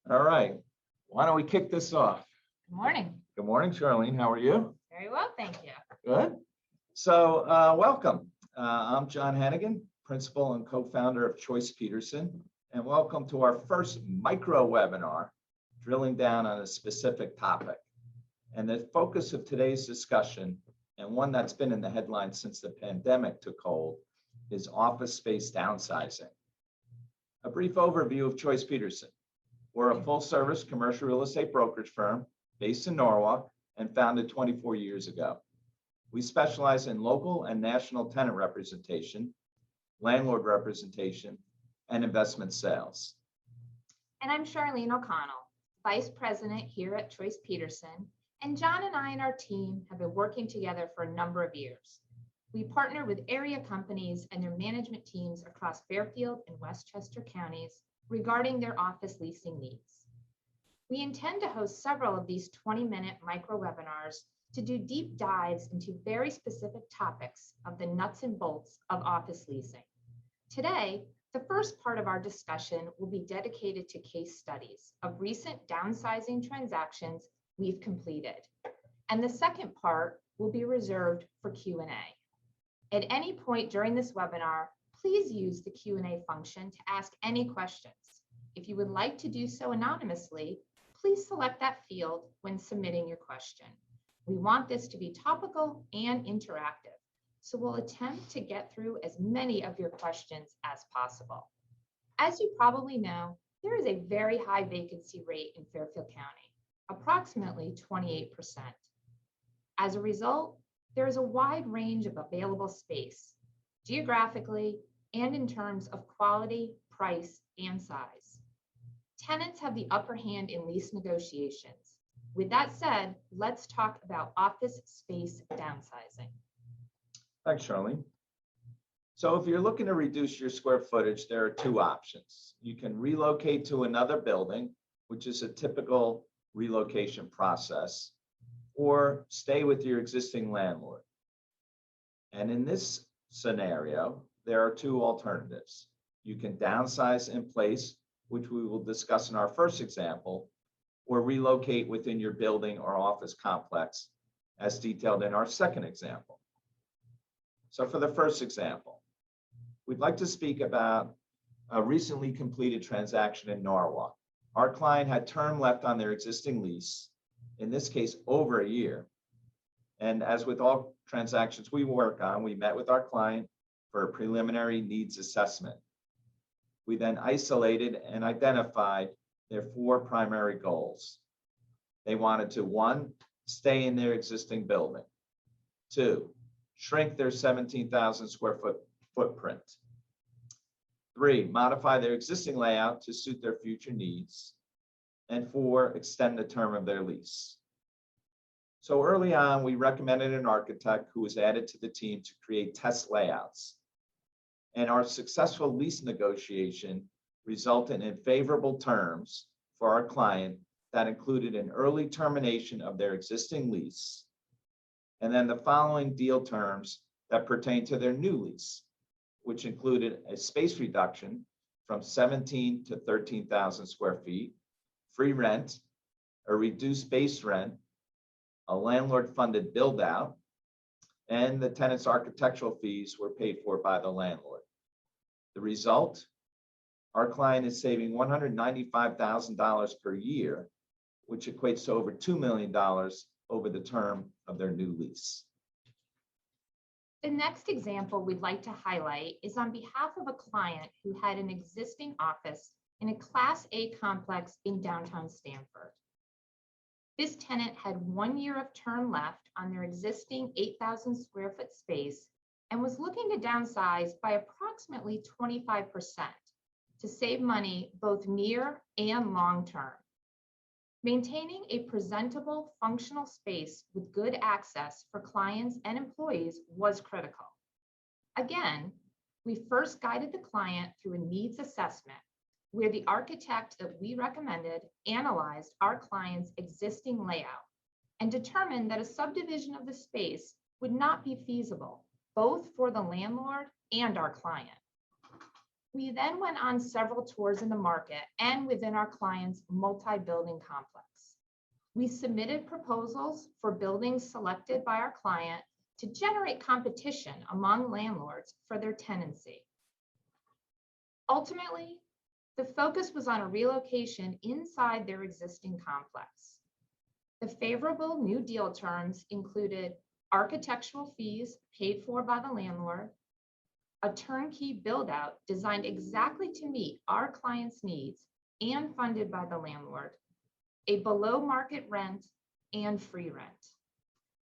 All right. Why don't we kick this off? Good morning. Good morning, Charlene. How are you? Very well, thank you. Good. So, welcome. I'm John Hannigan, principal and co-founder of Choyce Peterson, and welcome to our first micro webinar, drilling down on a specific topic. And the focus of today's discussion, and one that's been in the headlines since the pandemic took hold, is office space downsizing. A brief overview of Choyce Peterson. We're a full-service commercial real estate brokerage firm based in Norwalk and founded 24 years ago. We specialize in local and national tenant representation, landlord representation, and investment sales. And I'm Charlene O'Connell, Vice President here at Choyce Peterson. And John and I and our team have been working together for a number of years. We partner with area companies and their management teams across Fairfield and Westchester counties regarding their office leasing needs. We intend to host several of these 20-minute micro webinars to do deep dives into very specific topics of the nuts and bolts of office leasing. Today, the first part of our discussion will be dedicated to case studies of recent downsizing transactions we've completed. And the second part will be reserved for Q&A. At any point during this webinar, please use the Q&A function to ask any questions. If you would like to do so anonymously, please select that field when submitting your question. We want this to be topical and interactive, so we'll attempt to get through as many of your questions as possible. As you probably know, there is a very high vacancy rate in Fairfield County, approximately 28%. As a result, there is a wide range of available space, geographically and in terms of quality, price, and size. Tenants have the upper hand in lease negotiations. With that said, let's talk about office space downsizing. Thanks, Charlene. So if you're looking to reduce your square footage, there are two options. You can relocate to another building, which is a typical relocation process, or stay with your existing landlord. And in this scenario, there are two alternatives. You can downsize in place, which we will discuss in our first example, or relocate within your building or office complex, as detailed in our second example. So for the first example, we'd like to speak about a recently completed transaction in Norwalk. Our client had term left on their existing lease, in this case, over a year. And as with all transactions we work on, we met with our client for a preliminary needs assessment. We then isolated and identified their four primary goals. They wanted to, 1, stay in their existing building. 2, shrink their 17,000 square foot footprint. 3, modify their existing layout to suit their future needs. And 4, extend the term of their lease. So early on, we recommended an architect who was added to the team to create test layouts. And our successful lease negotiation resulted in favorable terms for our client that included an early termination of their existing lease, and then the following deal terms that pertain to their new lease, which included a space reduction from 17 to 13,000 square feet, free rent, a reduced base rent, a landlord-funded build-out, and the tenant's architectural fees were paid for by the landlord. The result, our client is saving $195,000 per year, which equates to over $2 million over the term of their new lease. The next example we'd like to highlight is on behalf of a client who had an existing office in a Class A complex in downtown Stamford. This tenant had 1 year of term left on their existing 8,000 square foot space and was looking to downsize by approximately 25% to save money both near and long term. Maintaining a presentable, functional space with good access for clients and employees was critical. Again, we first guided the client through a needs assessment where the architect that we recommended analyzed our client's existing layout and determined that a subdivision of the space would not be feasible, both for the landlord and our client. We then went on several tours in the market and within our client's multi-building complex. We submitted proposals for buildings selected by our client to generate competition among landlords for their tenancy. Ultimately, the focus was on a relocation inside their existing complex. The favorable new deal terms included architectural fees paid for by the landlord, a turnkey build-out designed exactly to meet our client's needs and funded by the landlord, a below-market rent, and free rent.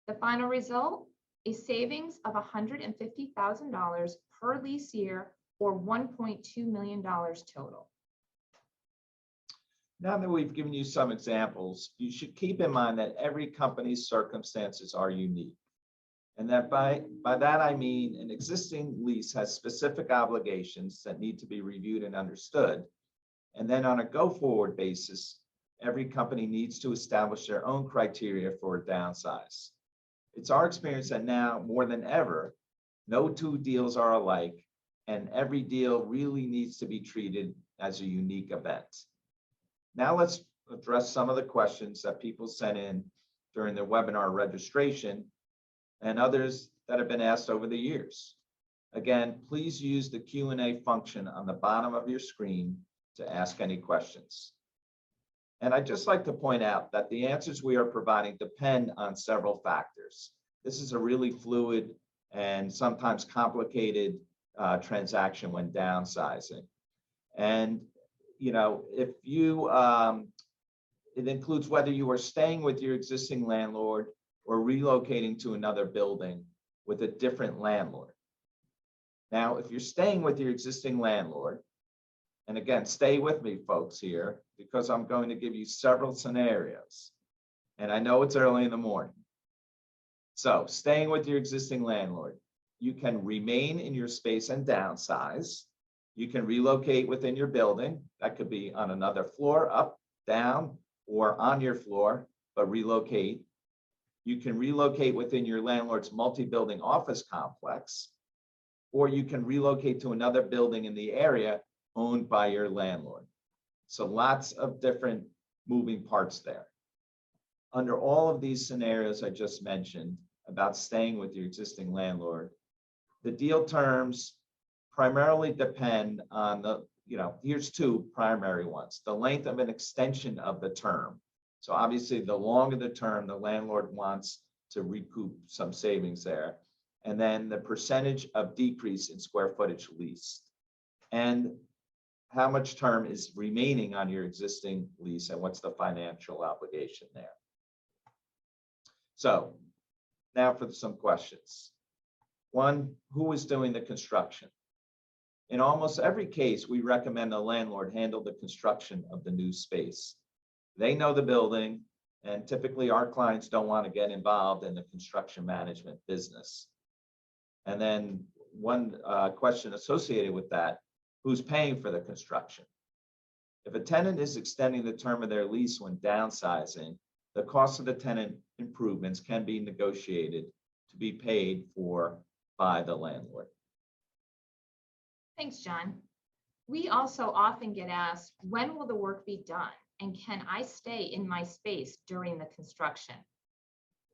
The final result, a savings of $150,000 per lease year or $1.2 million total. Now that we've given you some examples, you should keep in mind that every company's circumstances are unique. And that by that, I mean an existing lease has specific obligations that need to be reviewed and understood. And then on a go-forward basis, every company needs to establish their own criteria for a downsize. It's our experience that now more than ever, no two deals are alike, and every deal really needs to be treated as a unique event. Now let's address some of the questions that people sent in during the webinar registration and others that have been asked over the years. Again, please use the Q&A function on the bottom of your screen to ask any questions. And I'd just like to point out that the answers we are providing depend on several factors. This is a really fluid and sometimes complicated transaction when downsizing. And if you, it includes whether you are staying with your existing landlord or relocating to another building with a different landlord. Now, if you're staying with your existing landlord, and again, stay with me, folks, here, because I'm going to give you several scenarios. And I know it's early in the morning. So, staying with your existing landlord, you can remain in your space and downsize. You can relocate within your building. That could be on another floor, up, down, or on your floor, but relocate. You can relocate within your landlord's multi-building office complex, or you can relocate to another building in the area owned by your landlord. So lots of different moving parts there. Under all of these scenarios I just mentioned about staying with your existing landlord, the deal terms primarily depend on here's two primary ones: the length of an extension of the term. So obviously, the longer the term, the landlord wants to recoup some savings there. And then the percentage of decrease in square footage leased, and how much term is remaining on your existing lease, and what's the financial obligation there. So now for some questions. One, who is doing the construction? In almost every case, we recommend the landlord handle the construction of the new space. They know the building, and typically our clients don't want to get involved in the construction management business. And then one question associated with that, who's paying for the construction? If a tenant is extending the term of their lease when downsizing, the cost of the tenant improvements can be negotiated to be paid for by the landlord. Thanks, John. We also often get asked, when will the work be done? And can I stay in my space during the construction?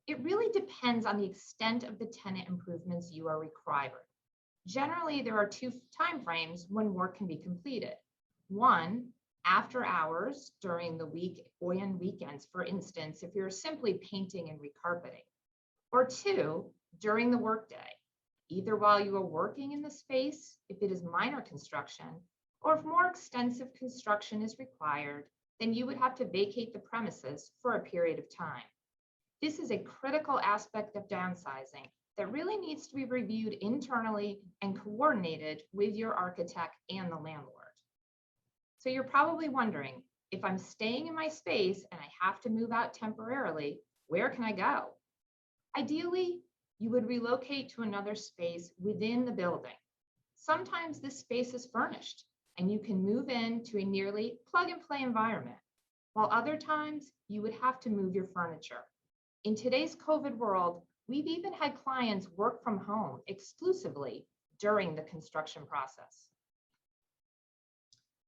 It really depends on the extent of the tenant improvements you are requiring. Generally, there are two timeframes when work can be completed. One, after hours during the week or on weekends, for instance, if you're simply painting and recarpeting. Or two, during the workday, either while you are working in the space, if it is minor construction, or if more extensive construction is required, then you would have to vacate the premises for a period of time. This is a critical aspect of downsizing that really needs to be reviewed internally and coordinated with your architect and the landlord. So you're probably wondering, if I'm staying in my space and I have to move out temporarily, where can I go? Ideally, you would relocate to another space within the building. Sometimes this space is furnished and you can move into a nearly plug and play environment, while other times you would have to move your furniture. In today's COVID world, we've even had clients work from home exclusively during the construction process.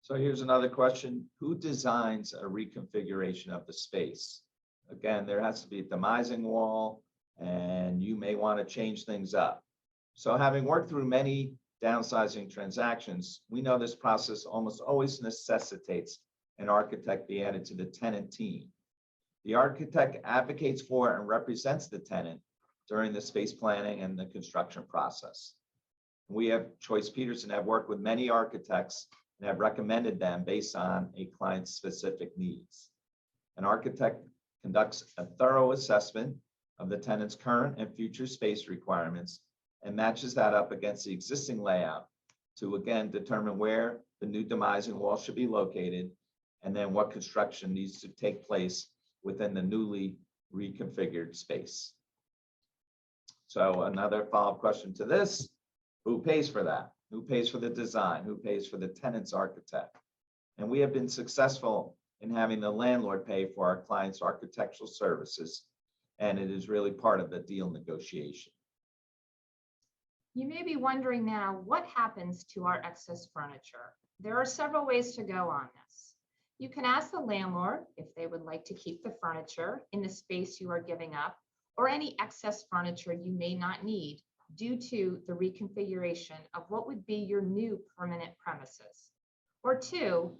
So here's another question. Who designs a reconfiguration of the space? Again, there has to be a demising wall, and you may want to change things up. So having worked through many downsizing transactions, we know this process almost always necessitates an architect be added to the tenant team. The architect advocates for and represents the tenant during the space planning and the construction process. We have Choyce Peterson have worked with many architects and have recommended them based on a client's specific needs. An architect conducts a thorough assessment of the tenant's current and future space requirements and matches that up against the existing layout to again determine where the new demising wall should be located and then what construction needs to take place within the newly reconfigured space. So another follow-up question to this, who pays for that? Who pays for the design? Who pays for the tenant's architect? And we have been successful in having the landlord pay for our clients' architectural services, and it is really part of the deal negotiation. You may be wondering now, what happens to our excess furniture? There are several ways to go on this. You can ask the landlord if they would like to keep the furniture in the space you are giving up, or any excess furniture you may not need due to the reconfiguration of what would be your new permanent premises. Or two,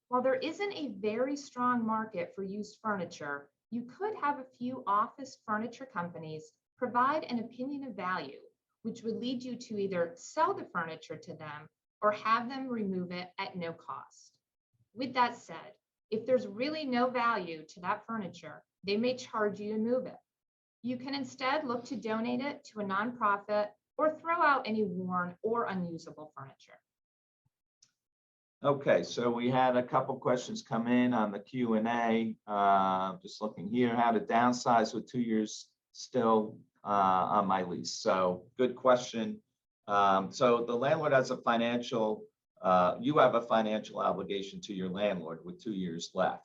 while there isn't a very strong market for used furniture, you could have a few office furniture companies provide an opinion of value, which would lead you to either sell the furniture to them or have them remove it at no cost. With that said, if there's really no value to that furniture, they may charge you to move it. You can instead look to donate it to a nonprofit or throw out any worn or unusable furniture. Okay, so we had a couple questions come in on the Q&A. Just looking here, how to downsize with 2 years still on my lease. So good question. So the landlord has a financial, you have a financial obligation to your landlord with 2 years left.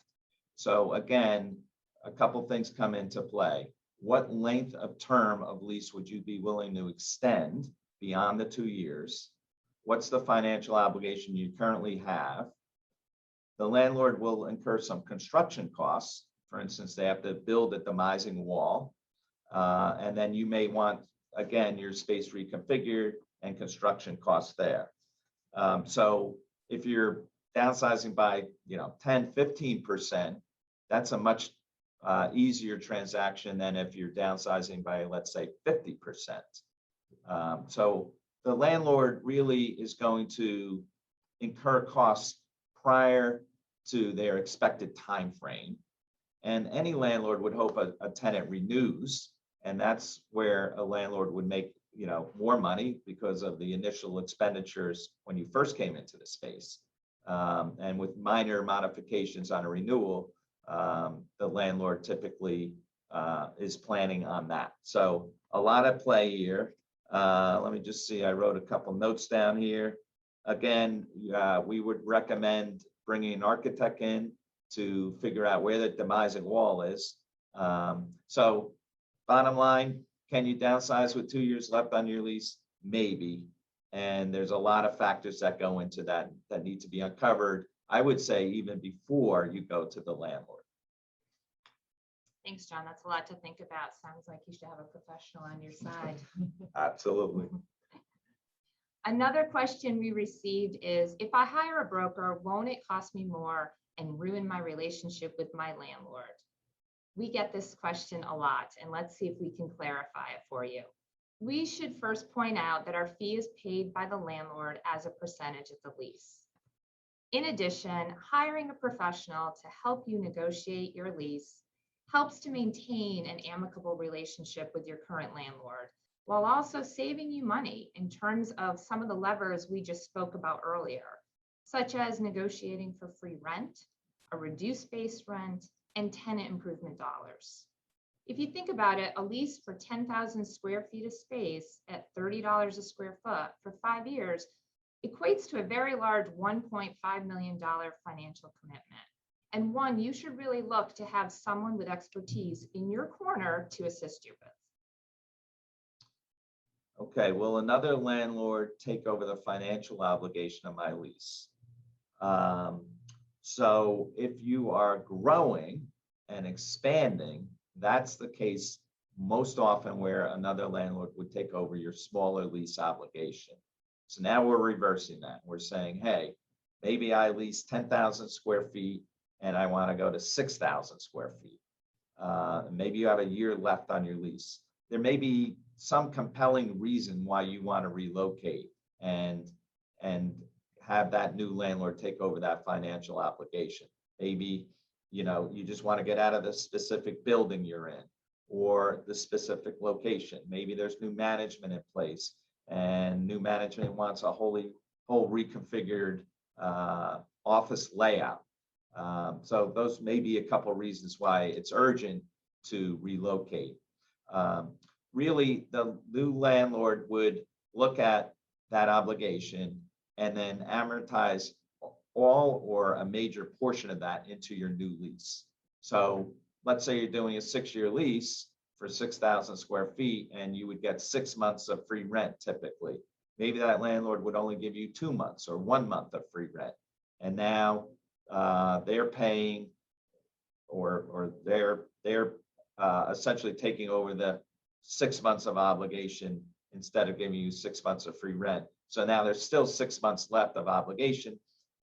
So again, a couple things come into play. What length of term of lease would you be willing to extend beyond the 2 years? What's the financial obligation you currently have? The landlord will incur some construction costs. For instance, they have to build a demising wall. And then you may want, again, your space reconfigured and construction costs there. So if you're downsizing by 10, 15%, that's a much easier transaction than if you're downsizing by, let's say, 50%. So the landlord really is going to incur costs prior to their expected time frame. And any landlord would hope a tenant renews, and that's where a landlord would make more money because of the initial expenditures when you first came into the space. And with minor modifications on a renewal, the landlord typically is planning on that. So a lot at play here. Let me just see, I wrote a couple notes down here. Again, we would recommend bringing an architect in to figure out where the demising wall is. So bottom line, can you downsize with 2 years left on your lease? Maybe. And there's a lot of factors that go into that need to be uncovered, I would say, even before you go to the landlord. Thanks, John. That's a lot to think about. Sounds like you should have a professional on your side. Absolutely. Another question we received is, if I hire a broker, won't it cost me more and ruin my relationship with my landlord? We get this question a lot, and let's see if we can clarify it for you. We should first point out that our fee is paid by the landlord as a percentage of the lease. In addition, hiring a professional to help you negotiate your lease helps to maintain an amicable relationship with your current landlord, while also saving you money in terms of some of the levers we just spoke about earlier, such as negotiating for free rent, a reduced base rent, and tenant improvement dollars. If you think about it, a lease for 10,000 square feet of space at $30 a square foot for 5 years equates to a very large $1.5 million financial commitment, and one you should really look to have someone with expertise in your corner to assist you with. Okay, will another landlord take over the financial obligation of my lease? So if you are growing and expanding, that's the case most often where another landlord would take over your smaller lease obligation. So now we're reversing that. We're saying, hey, maybe I lease 10,000 square feet and I want to go to 6,000 square feet. Maybe you have a year left on your lease. There may be some compelling reason why you want to relocate and have that new landlord take over that financial obligation. Maybe, you just want to get out of the specific building you're in or the specific location. Maybe there's new management in place and new management wants a whole reconfigured office layout. So those may be a couple of reasons why it's urgent to relocate. Really, the new landlord would look at that obligation and then amortize all or a major portion of that into your new lease. So let's say you're doing a 6-year lease for 6,000 square feet and you would get 6 months of free rent typically. Maybe that landlord would only give you 2 months or 1 month of free rent. And now they're paying or they're essentially taking over the 6 months of obligation instead of giving you 6 months of free rent. So now there's still 6 months left of obligation.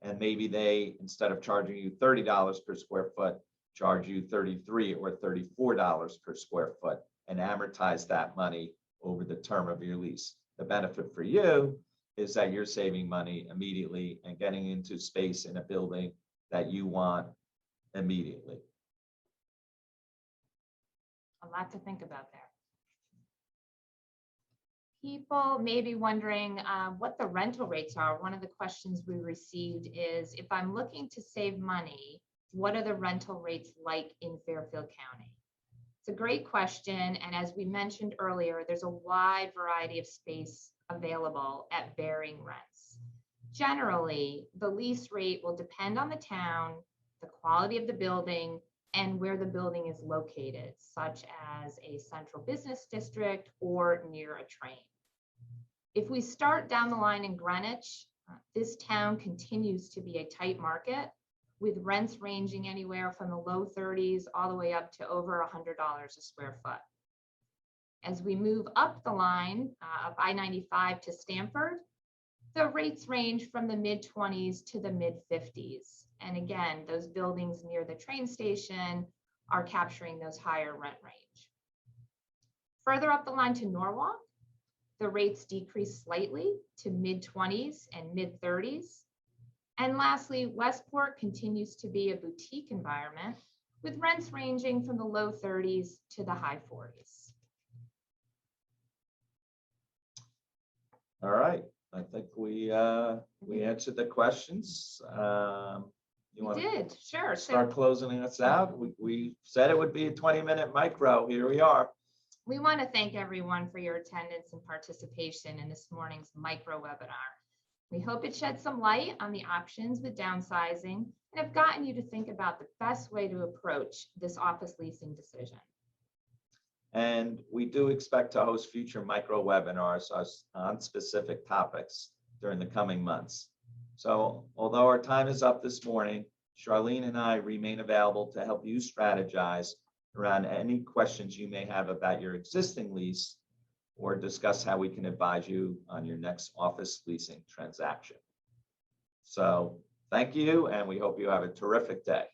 And maybe they, instead of charging you $30 per square foot, charge you $33 or $34 per square foot and amortize that money over the term of your lease. The benefit for you is that you're saving money immediately and getting into space in a building that you want immediately. A lot to think about there. People may be wondering what the rental rates are. One of the questions we received is, if I'm looking to save money, what are the rental rates like in Fairfield County? It's a great question. And as we mentioned earlier, there's a wide variety of space available at varying rents. Generally, the lease rate will depend on the town, the quality of the building, and where the building is located, such as a central business district or near a train. If we start down the line in Greenwich, this town continues to be a tight market with rents ranging anywhere from the low 30s all the way up to over $100 a square foot. As we move up the line of I-95 to Stamford, the rates range from the mid-20s to the mid-50s. And again, those buildings near the train station are capturing those higher rent range. Further up the line to Norwalk, the rates decrease slightly to mid-20s and mid-30s. And lastly, Westport continues to be a boutique environment with rents ranging from the low 30s to the high 40s. All right, I think we answered the questions. You want to sure. start closing us out? We said it would be a 20-minute micro. Here we are. We want to thank everyone for your attendance and participation in this morning's micro webinar. We hope it shed some light on the options with downsizing and have gotten you to think about the best way to approach this office leasing decision. And we do expect to host future micro webinars on specific topics during the coming months. So although our time is up this morning, Charlene and I remain available to help you strategize around any questions you may have about your existing lease or discuss how we can advise you on your next office leasing transaction. So thank you, and we hope you have a terrific day.